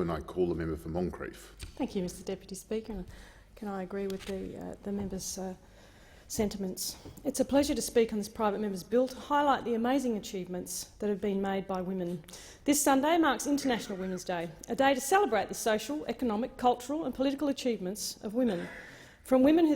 And I call the member for Moncrieff. Thank you, Mr Deputy Speaker. And can I agree with the member's sentiments? It's a pleasure to speak on this private member's bill to highlight the amazing achievements that have been made by women. This Sunday marks International Women's Day, a day to celebrate the social, economic, cultural and political achievements of women. From women who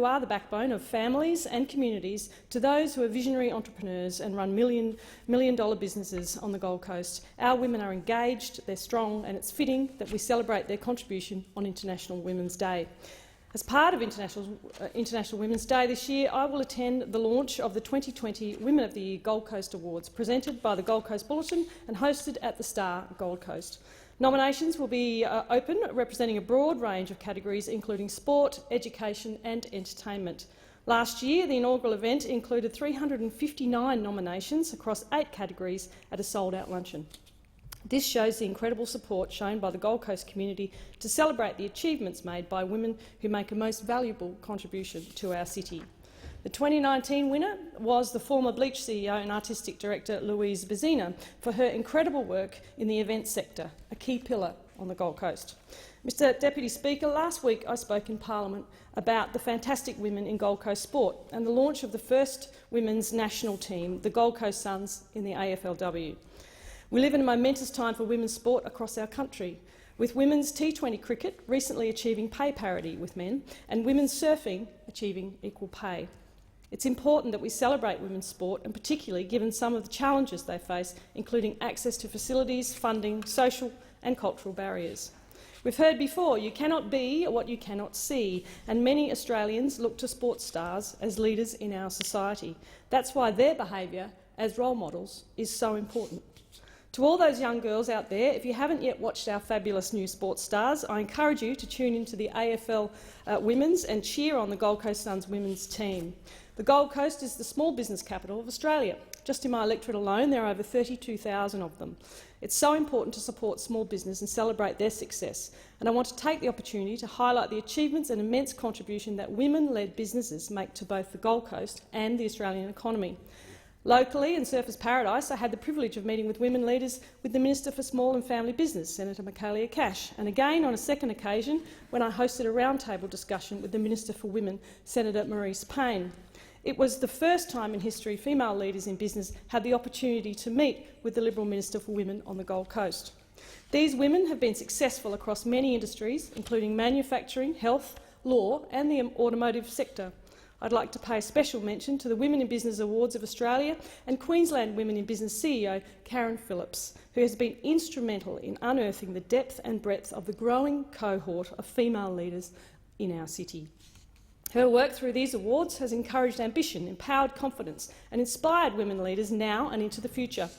are the backbone of families and communities, to those who are visionary entrepreneurs and run million-dollar businesses on the Gold Coast, our women are engaged, they're strong, and it's fitting that we celebrate their contribution on International Women's Day. As part of International Women's Day this year, I will attend the launch of the 2020 Women of the Year Gold Coast Awards, presented by the Gold Coast Bulletin and hosted at the Star Gold Coast. Nominations will be open, representing a broad range of categories, including sport, education and entertainment. Last year, the inaugural event included 359 nominations across 8 categories at a sold-out luncheon. This shows the incredible support shown by the Gold Coast community to celebrate the achievements made by women who make a most valuable contribution to our city. The 2019 winner was the former Bleach CEO and Artistic Director Louise Bezina for her incredible work in the events sector, a key pillar on the Gold Coast. Mr Deputy Speaker, last week I spoke in Parliament about the fantastic women in Gold Coast sport and the launch of the first women's national team, the Gold Coast Suns, in the AFLW. We live in a momentous time for women's sport across our country, with women's T20 cricket recently achieving pay parity with men and women's surfing achieving equal pay. It's important that we celebrate women's sport, and particularly given some of the challenges they face, including access to facilities, funding, social and cultural barriers. We've heard before, you cannot be what you cannot see, and many Australians look to sports stars as leaders in our society. That's why their behaviour as role models is so important. To all those young girls out there, if you haven't yet watched our fabulous new sports stars, I encourage you to tune into the AFL Women's and cheer on the Gold Coast Suns women's team. The Gold Coast is the small business capital of Australia. Just in my electorate alone, there are over 32,000 of them. It's so important to support small business and celebrate their success, and I want to take the opportunity to highlight the achievements and immense contribution that women-led businesses make to both the Gold Coast and the Australian economy. Locally, in Surfers Paradise, I had the privilege of meeting with women leaders with the Minister for Small and Family Business, Senator Michaelia Cash, and again on a second occasion when I hosted a roundtable discussion with the Minister for Women, Senator Marise Payne. It was the first time in history female leaders in business had the opportunity to meet with the Liberal Minister for Women on the Gold Coast. These women have been successful across many industries, including manufacturing, health, law and the automotive sector. I'd like to pay special mention to the Women in Business Awards of Australia and Queensland Women in Business CEO Karen Phillips, who has been instrumental in unearthing the depth and breadth of the growing cohort of female leaders in our city. Her work through these awards has encouraged ambition, empowered confidence and inspired women leaders now and into the future.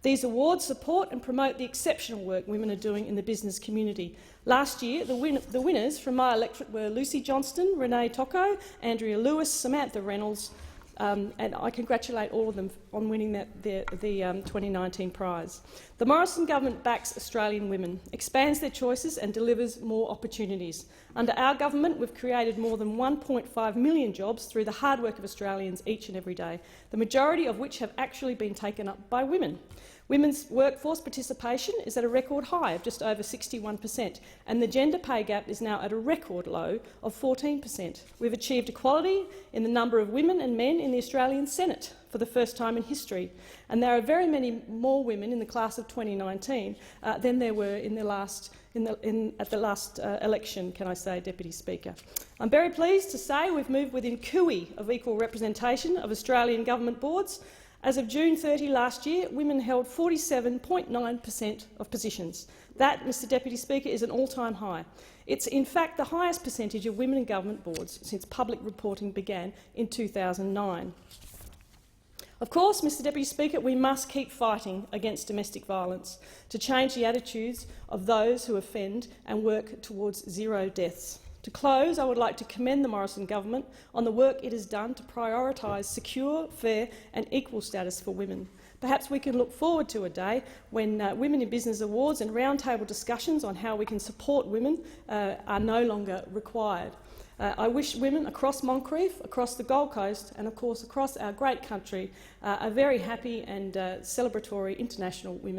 These awards support and promote the exceptional work women are doing in the business community. Last year, the winners from my electorate were Lucy Johnston, Renee Tocco, Andrea Lewis, Samantha Reynolds, and I congratulate all of them on winning the 2019 prize. The Morrison government backs Australian women, expands their choices and delivers more opportunities. Under our government, we've created more than 1.5 million jobs through the hard work of Australians each and every day, the majority of which have actually been taken up by women. Women's workforce participation is at a record high of just over 61%, and the gender pay gap is now at a record low of 14%. We've achieved equality in the number of women and men in the Australian Senate for the first time in history, and there are very many more women in the class of 2019 than there were in the last election, can I say, Deputy Speaker. I'm very pleased to say we've moved within cooey of equal representation of Australian government boards. As of June 30 last year, women held 47.9% of positions. That, Mr Deputy Speaker, is an all-time high. It's in fact the highest percentage of women in government boards since public reporting began in 2009. Of course, Mr Deputy Speaker, we must keep fighting against domestic violence to change the attitudes of those who offend and work towards zero deaths. To close, I would like to commend the Morrison government on the work it has done to prioritise secure, fair and equal status for women. Perhaps we can look forward to a day when Women in Business Awards and roundtable discussions on how we can support women are no longer required. I wish women across Moncrieff, across the Gold Coast and, of course, across our great country a very happy and celebratory International Women's